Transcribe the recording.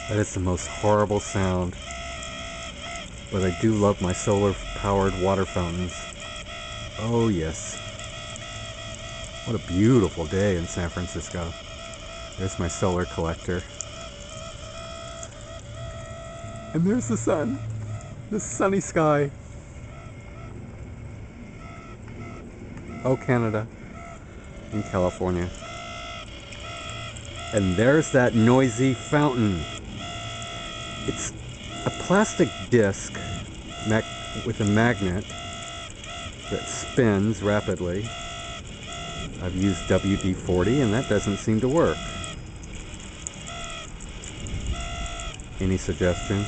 That is the most horrible sound. But I do love my solar-powered water fountains. Oh yes. What a beautiful day in San Francisco. There's my solar collector. And there's the sun. The sunny sky. Oh, Canada. In California. And there's that noisy fountain. It's a plastic disc with a magnet that spins rapidly. I've used WD-40 and that doesn't seem to work. Any suggestions?